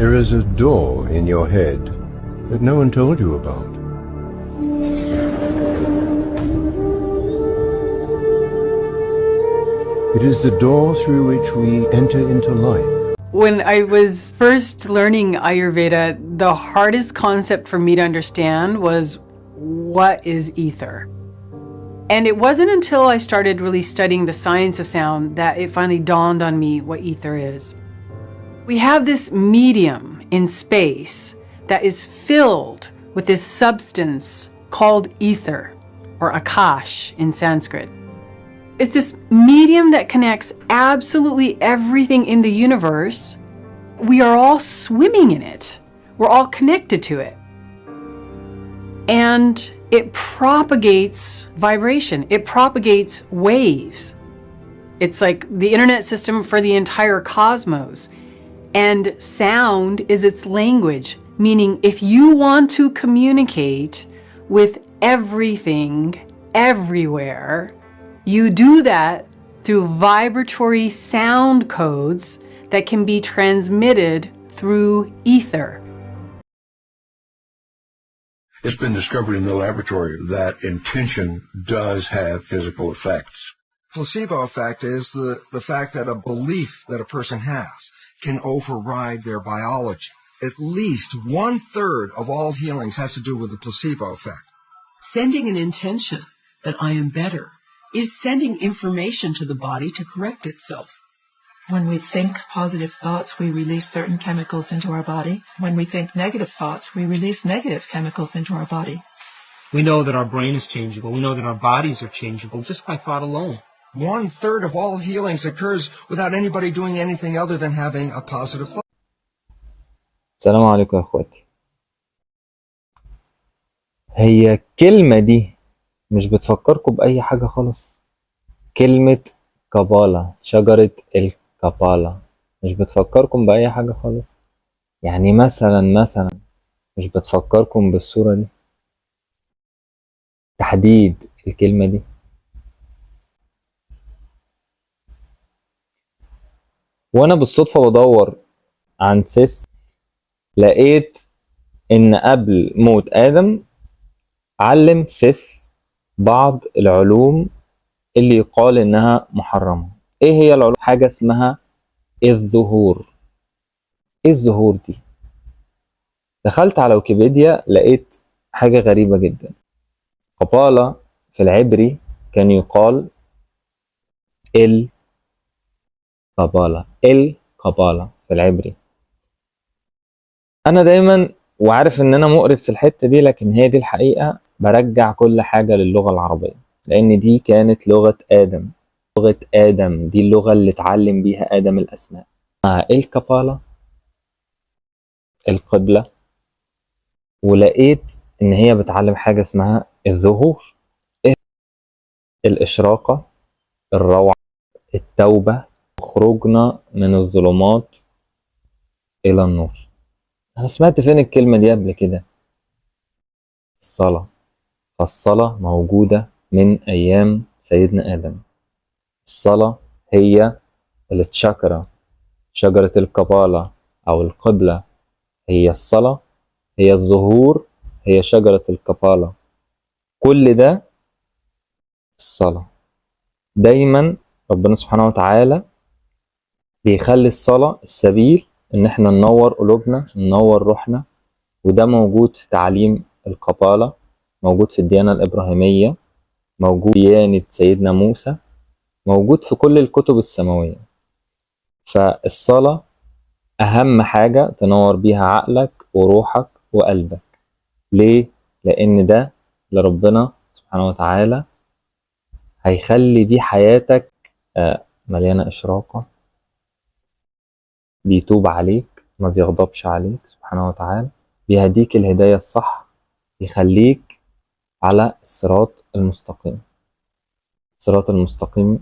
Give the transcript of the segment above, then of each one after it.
There is a door in your head that no one told you about. It is the door through which we enter into life. When I was first learning Ayurveda, the hardest concept for me to understand was, what is ether? And it wasn't until I started really studying the science of sound that it finally dawned on me what ether is. We have this medium in space that is filled with this substance called ether, or Akash in Sanskrit. It's this medium that connects absolutely everything in the universe. We are all swimming in it. We're all connected to it. And it propagates vibration. It propagates waves. It's like the internet system for the entire cosmos. And sound is its language, meaning if you want to communicate with everything, everywhere, you do that through vibratory sound codes that can be transmitted through ether. It's been discovered in the laboratory that intention does have physical effects. Placebo effect is the fact that a belief that a person has can override their biology. At least 1/3 of all healings has to do with the placebo effect. Sending an intention that I am better is sending information to the body to correct itself. When we think positive thoughts, we release certain chemicals into our body. When we think negative thoughts, we release negative chemicals into our body. We know that our brain is changeable. We know that our bodies are changeable just by thought alone. 1/3 of all healings occurs without anybody doing anything other than having a positive thought. السلام عليكم يا اخواتي. هي الكلمة دي مش بتفكركم بأي حاجة خالص؟ كلمة كابالا، شجرة الكابالا، مش بتفكركم بأي حاجة خالص؟ يعني مثلا مش بتفكركم بالصورة دي؟ تحديد الكلمة دي. وانا بالصدفة بدور عن سيث، لقيت ان قبل موت ادم علم سيث بعض العلوم اللي يقال انها محرمة. ايه هي العلوم؟ حاجة اسمها الظهور. ايه الظهور دي؟ دخلت على ويكيبيديا لقيت حاجة غريبة جدا. قبالة في العبري كان يقال القبالة في العبري. انا دايما وعارف ان انا مقرف في الحتة دي، لكن هي دي الحقيقة. برجع كل حاجة للغة العربية، لان دي كانت لغة ادم. لغة ادم دي اللغة اللي اتعلم بيها ادم الاسماء. القبالة، القبلة، ولقيت ان هي بتعلم حاجة اسمها الظهور، الاشراقة، الروعة، التوبة، خروجنا من الظلمات الى النور. انا سمعت فين الكلمة دي قبل كده؟ الصلاة. فالصلاة موجودة من ايام سيدنا ادم. الصلاة هي التشاكرا، شجرة الكابالا او القبلة هي الصلاة، هي الظهور، هي شجرة الكابالا. كل ده الصلاة. دايما ربنا سبحانه وتعالى بيخلي الصلاة السبيل ان احنا ننور قلوبنا، ننور روحنا. وده موجود في تعليم القبالة، موجود في الديانة الإبراهيمية، موجود في ديانة سيدنا موسى، موجود في كل الكتب السماوية. فالصلاة أهم حاجة تنور بيها عقلك وروحك وقلبك. ليه؟ لأن ده لربنا سبحانه وتعالى هيخلي بيه حياتك مليانة إشراقة، بيتوب عليك، ما بيغضبش عليك سبحانه وتعالى، بيهديك الهداية الصح، يخليك على الصراط المستقيم. الصراط المستقيم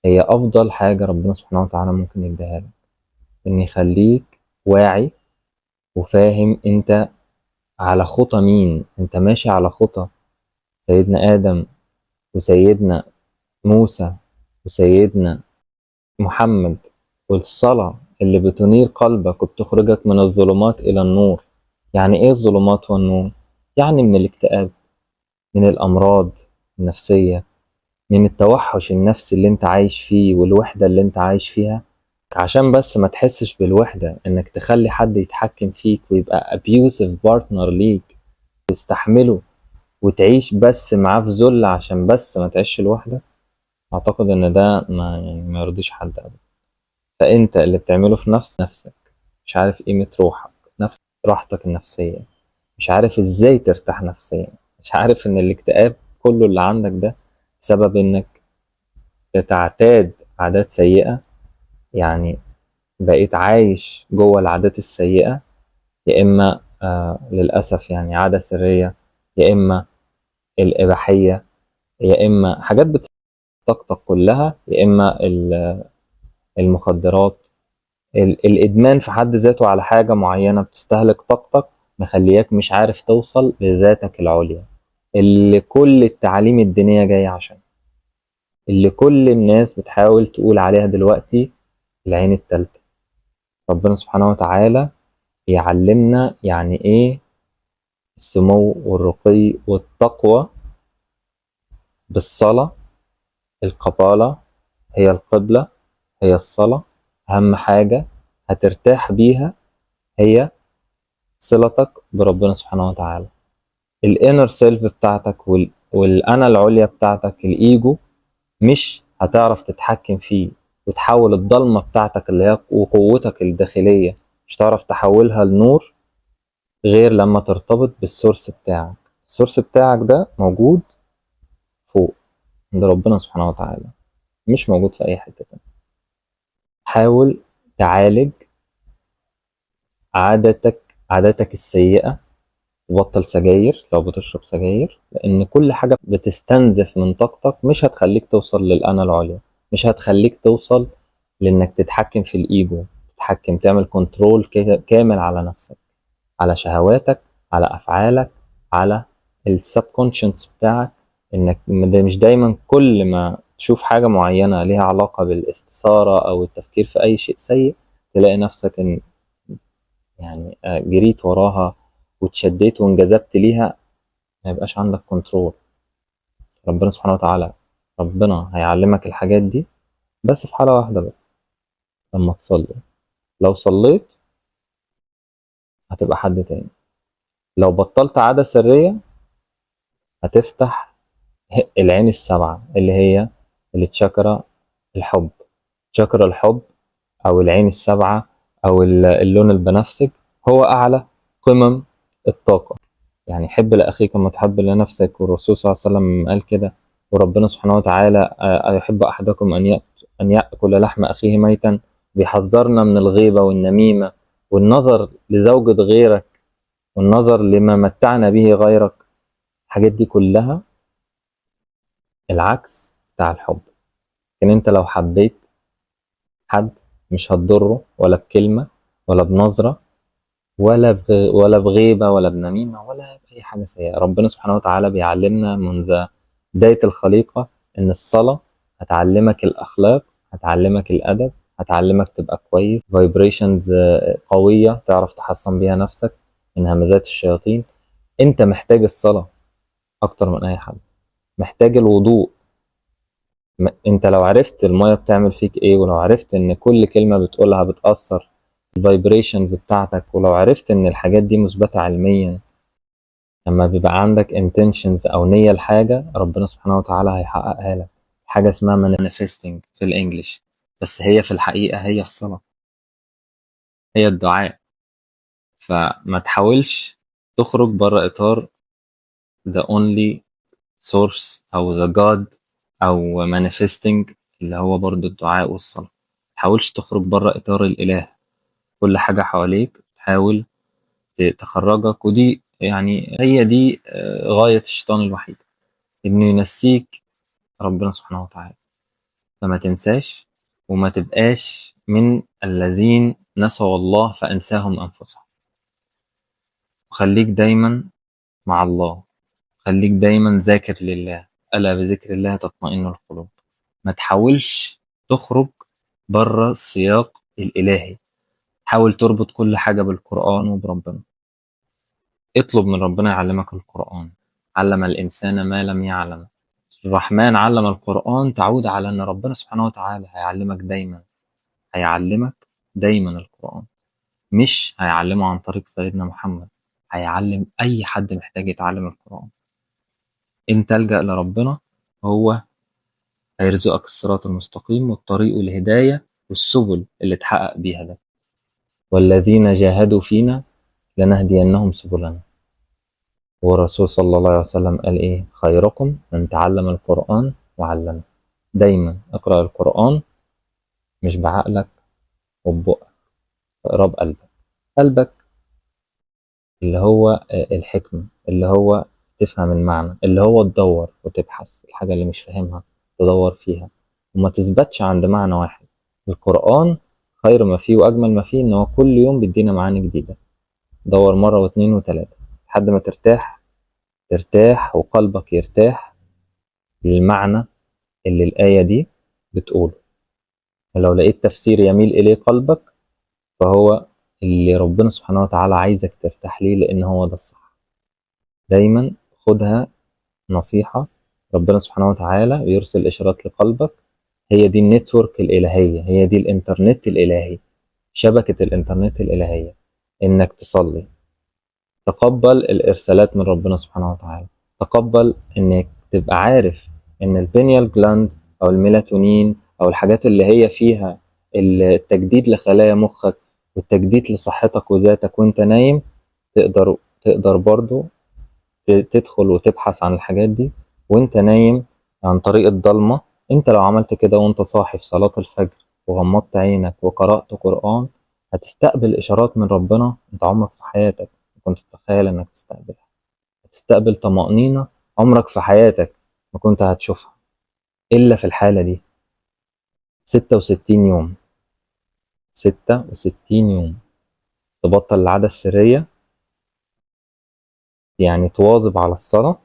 هي أفضل حاجة ربنا سبحانه وتعالى ممكن يديها لك، إن يخليك واعي وفاهم أنت على خطى مين. أنت ماشي على خطى سيدنا آدم وسيدنا موسى وسيدنا محمد. والصلاة اللي بتنير قلبك وبتخرجك من الظلمات إلى النور. يعني إيه الظلمات والنور؟ يعني من الاكتئاب، من الأمراض النفسية، من التوحش النفسي اللي انت عايش فيه والوحدة اللي انت عايش فيها. عشان بس ما تحسش بالوحدة، انك تخلي حد يتحكم فيك ويبقى abusive partner ليك تستحمله وتعيش بس معاه في ذل عشان بس ما تعيش الوحدة. اعتقد ان ده ما يرضيش حد ابدا. فانت اللي بتعمله في نفسك، مش عارف قيمة روحك، نفس راحتك النفسية، مش عارف ازاي ترتاح نفسيا، مش عارف ان الاكتئاب كله اللي عندك ده بسبب انك بتعتاد عادات سيئة. يعني بقيت عايش جوه العادات السيئة، يا إما للأسف يعني عادة سرية، يا إما الإباحية، يا إما حاجات بتطقطق كلها، يا إما المخدرات. الإدمان في حد ذاته على حاجة معينة بتستهلك طاقتك، مخلياك مش عارف توصل لذاتك العليا اللي كل التعاليم الدينية جاية عشان، اللي كل الناس بتحاول تقول عليها دلوقتي العين التالتة. ربنا سبحانه وتعالى يعلمنا يعني ايه السمو والرقي والتقوى بالصلاة. القبالة هي القبلة، هي الصلاة. أهم حاجة هترتاح بيها هي صلتك بربنا سبحانه وتعالى. الانر سيلف بتاعتك والأنا العليا بتاعتك الإيجو مش هتعرف تتحكم فيه وتحول الضلمة بتاعتك اللي هي وقوتك الداخلية، مش هتعرف تحولها لنور غير لما ترتبط بالسورس بتاعك. السورس بتاعك ده موجود فوق عند ربنا سبحانه وتعالى، مش موجود في أي حتة تانية. حاول تعالج عاداتك السيئة، وبطل سجاير لو بتشرب سجاير، لأن كل حاجة بتستنزف من طاقتك مش هتخليك توصل للأنا العليا، مش هتخليك توصل لأنك تتحكم في الإيجو، تتحكم تعمل كنترول كامل على نفسك، على شهواتك، على أفعالك، على السبكونشنس بتاعك. إنك مش دايما كل ما تشوف حاجة معينة ليها علاقة بالاستثارة أو التفكير في أي شيء سيء تلاقي نفسك إن يعني جريت وراها واتشديت وانجذبت ليها، ما يبقاش عندك كنترول. ربنا سبحانه وتعالى ربنا هيعلمك الحاجات دي بس في حالة واحدة بس، لما تصلي. لو صليت هتبقى حد تاني. لو بطلت عادة سرية هتفتح العين السبعة اللي هي التشاكرا الحب. تشاكرا الحب أو العين السبعة أو اللون البنفسجي هو أعلى قمم الطاقة. يعني حب لأخيك كما تحب لنفسك، والرسول صلى الله عليه وسلم قال كده، وربنا سبحانه وتعالى أيحب أحدكم أن يأكل لحم أخيه ميتا، بيحذرنا من الغيبة والنميمة والنظر لزوجة غيرك والنظر لما متعنا به غيرك. الحاجات دي كلها العكس بتاع الحب. لكن انت لو حبيت حد مش هتضره ولا بكلمة ولا بنظرة ولا بغيبة ولا بنميمة ولا بأي حاجة سيئة. ربنا سبحانه وتعالى بيعلمنا منذ بداية الخليقة إن الصلاة هتعلمك الأخلاق، هتعلمك الأدب، هتعلمك تبقى كويس، فايبريشنز قوية تعرف تحصن بيها نفسك من همزات الشياطين. انت محتاج الصلاة أكتر من أي حد، محتاج الوضوء. انت لو عرفت المية بتعمل فيك ايه، ولو عرفت ان كل كلمة بتقولها بتأثر الفايبريشنز بتاعتك، ولو عرفت ان الحاجات دي مثبتة علميا، لما بيبقى عندك intentions او نية لحاجة ربنا سبحانه وتعالى هيحققها لك. حاجة اسمها manifesting في الانجليش، بس هي في الحقيقة هي الصلاة، هي الدعاء. فما تحاولش تخرج بره اطار the only source او the God او manifesting اللي هو برضو الدعاء والصلاة. تحاولش تخرج بره اطار الاله. كل حاجة حواليك تحاول تخرجك، ودي يعني هي دي غاية الشيطان الوحيد، انه ينسيك ربنا سبحانه وتعالى. فما تنساش وما تبقاش من الذين نسوا الله فأنساهم أنفسهم. وخليك دايما مع الله، خليك دايما ذاكر لله، ألا بذكر الله تطمئن القلوب. ما تحاولش تخرج بره السياق الإلهي. حاول تربط كل حاجة بالقرآن وبربنا. اطلب من ربنا يعلمك القرآن. علم الإنسان ما لم يعلم. الرحمن علم القرآن، تعود على أن ربنا سبحانه وتعالى هيعلمك دايما، هيعلمك دايما القرآن، مش هيعلمه عن طريق سيدنا محمد، هيعلم أي حد محتاج يتعلم القرآن. إن تلجأ لربنا هو هيرزقك الصراط المستقيم والطريق الهداية والسبل اللي تحقق بيها ده. والذين جاهدوا فينا لنهدينهم سبلنا. والرسول صلى الله عليه وسلم قال إيه؟ خيركم من تعلم القرآن وعلمه. دايما اقرأ القرآن مش بعقلك وببقك، اقرأ بقلبك. قلبك اللي هو الحكمة، اللي هو تفهم المعنى، اللي هو تدور وتبحث الحاجة اللي مش فاهمها تدور فيها وما تثبتش عند معنى واحد. القرآن خير ما فيه وأجمل ما فيه إن هو كل يوم بيدينا معاني جديدة. دور مرة واثنين وثلاثة لحد ما ترتاح وقلبك يرتاح للمعنى اللي الآية دي بتقوله. لو لقيت تفسير يميل إليه قلبك فهو اللي ربنا سبحانه وتعالى عايزك ترتاح ليه، لأن هو ده الصح. دايما خدها نصيحة، ربنا سبحانه وتعالى يرسل إشارات لقلبك. هي دي النتورك الإلهية، هي دي الإنترنت الإلهي، شبكة الإنترنت الإلهية. إنك تصلي، تقبل الإرسالات من ربنا سبحانه وتعالى، تقبل إنك تبقى عارف إن البينيال جلاند أو الميلاتونين أو الحاجات اللي هي فيها التجديد لخلايا مخك والتجديد لصحتك وذاتك وانت نايم، تقدر برضو تدخل وتبحث عن الحاجات دي وانت نايم عن طريق الضلمة. انت لو عملت كده وانت صاحي في صلاة الفجر وغمضت عينك وقرأت قرآن هتستقبل إشارات من ربنا انت عمرك في حياتك ما كنت تتخيل انك تستقبلها. هتستقبل طمأنينة عمرك في حياتك ما كنت هتشوفها إلا في الحالة دي. 66 يوم 66 يوم تبطل العادة السرية، يعني تواظب على الصلاة.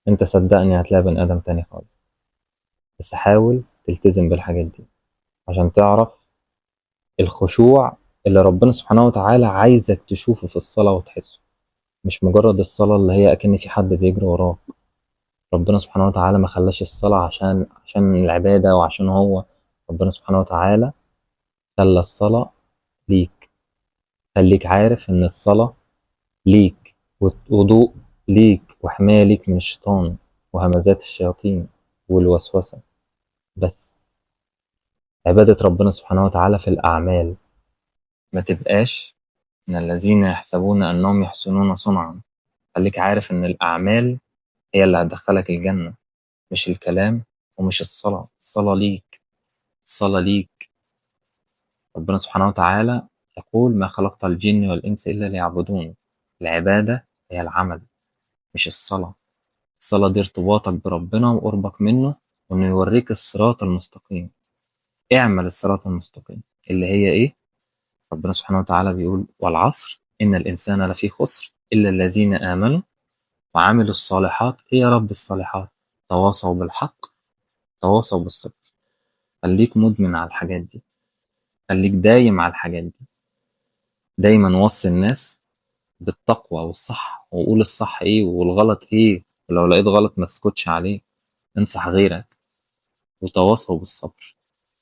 انت صدقني هتلاقي بني آدم تاني خالص. بس حاول تلتزم بالحاجات دي عشان تعرف الخشوع اللي ربنا سبحانه وتعالى عايزك تشوفه في الصلاة وتحسه، مش مجرد الصلاة اللي هي أكن في حد بيجري وراك. ربنا سبحانه وتعالى ما خلاش الصلاة عشان العبادة وعشان هو. ربنا سبحانه وتعالى خلى الصلاة ليك. خليك عارف إن الصلاة ليك وضوء ليك وحماية ليك من الشيطان وهمزات الشياطين والوسوسة. بس عبادة ربنا سبحانه وتعالى في الأعمال، ما تبقاش من الذين يحسبون أنهم يحسنون صنعا. خليك عارف إن الأعمال هي اللي هتدخلك الجنة، مش الكلام ومش الصلاة. الصلاة ليك، الصلاة ليك. ربنا سبحانه وتعالى يقول ما خلقت الجن والإنس إلا ليعبدون. العبادة هي العمل مش الصلاة. الصلاة دي ارتباطك بربنا وقربك منه وإنه يوريك الصراط المستقيم. اعمل الصراط المستقيم اللي هي إيه؟ ربنا سبحانه وتعالى بيقول والعصر إن الإنسان لفي خسر إلا الذين آمنوا وعملوا الصالحات. إيه يا رب الصالحات؟ تواصوا بالحق تواصوا بالصبر. خليك مدمن على الحاجات دي، خليك دايم على الحاجات دي. دايما وصي الناس بالتقوى والصح وقول الصح إيه والغلط إيه، ولو لقيت غلط ما تسكتش عليه، انصح غيرك وتواصوا بالصبر.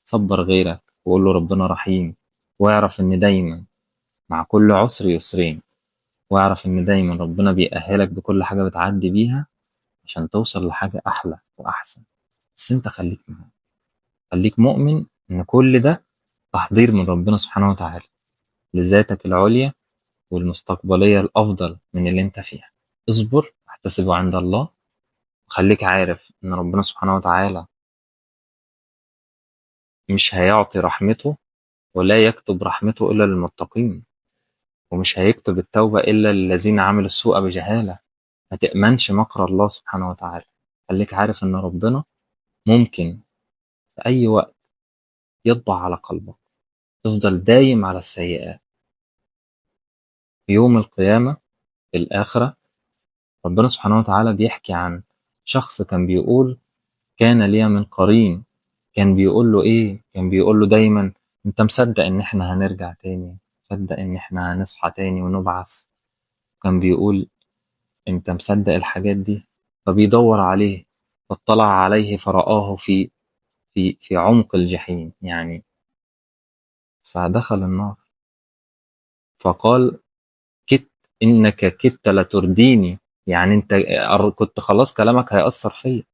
صبر غيرك وقول له ربنا رحيم، واعرف إن دايما مع كل عسر يسرين، واعرف إن دايما ربنا بيأهلك بكل حاجة بتعدي بيها عشان توصل لحاجة أحلى وأحسن. بس أنت خليك مؤمن إن كل ده تحضير من ربنا سبحانه وتعالى لذاتك العليا والمستقبلية الأفضل من اللي أنت فيها. اصبر واحتسبه عند الله، وخليك عارف إن ربنا سبحانه وتعالى مش هيعطي رحمته ولا يكتب رحمته إلا للمتقين، ومش هيكتب التوبة إلا للذين عملوا السوء بجهالة. ما تأمنش مكر الله سبحانه وتعالى. خليك عارف إن ربنا ممكن في أي وقت يطبع على قلبك، تفضل دايم على السيئات. في يوم القيامة في الآخرة ربنا سبحانه وتعالى بيحكي عن شخص كان بيقول كان لي من قرين، كان بيقول له إيه؟ كان بيقول له دايما أنت مصدق إن إحنا هنرجع تاني؟ مصدق إن إحنا هنصحى تاني ونبعث؟ كان بيقول أنت مصدق الحاجات دي؟ فبيدور عليه، فاطلع عليه فرآه في عمق الجحيم يعني، فدخل النار. فقال كدت إنك كدت لترديني، يعني أنت كنت خلاص كلامك هيأثر فيا،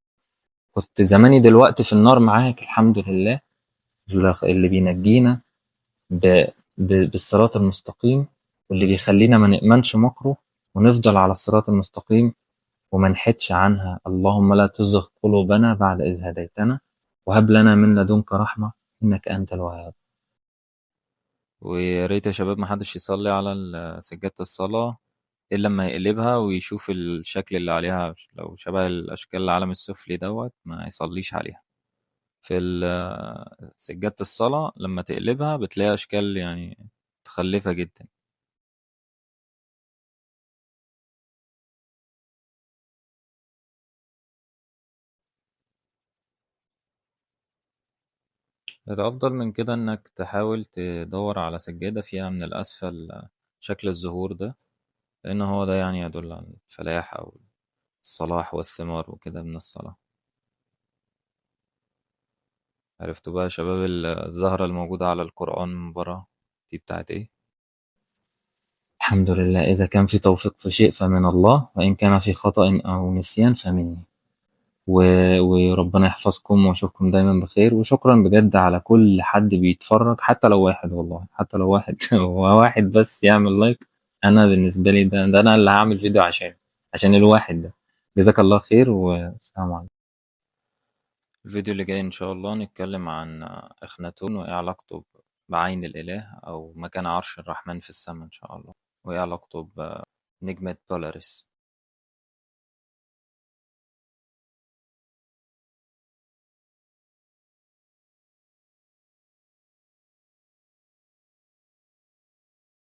كنت زماني دلوقتي في النار معاك. الحمد لله اللي بينجينا بالصراط المستقيم، واللي بيخلينا ما نأمنش مكره ونفضل على الصراط المستقيم وما نحدش عنها. اللهم لا تزغ قلوبنا بعد إذ هديتنا وهب لنا من لدنك رحمة إنك أنت الوهاب. ويا ريت يا شباب محدش يصلي على سجادة الصلاة إلا لما يقلبها ويشوف الشكل اللي عليها، لو شبه الأشكال العالم السفلي دوت ما يصليش عليها. في سجادة الصلاة لما تقلبها بتلاقي أشكال يعني متخلفة جدا. الأفضل من كده إنك تحاول تدور على سجادة فيها من الأسفل شكل الزهور ده، لأن هو ده يعني يدل على الفلاح أو الصلاح والثمار وكده من الصلاة. عرفتوا بقى يا شباب الزهرة الموجودة على القرآن من برا دي بتاعت إيه؟ الحمد لله، إذا كان في توفيق في شيء فمن الله، وإن كان في خطأ أو نسيان فمني. وربنا يحفظكم واشوفكم دايما بخير، وشكرا بجد على كل حد بيتفرج، حتى لو واحد، والله حتى لو واحد هو واحد بس يعمل لايك. انا بالنسبه لي ده انا اللي هعمل فيديو عشان الواحد ده. جزاك الله خير والسلام عليكم. الفيديو اللي جاي ان شاء الله نتكلم عن اخناتون وايه علاقته بعين الاله او مكان عرش الرحمن في السماء ان شاء الله، وايه علاقته بنجمة بولاريس.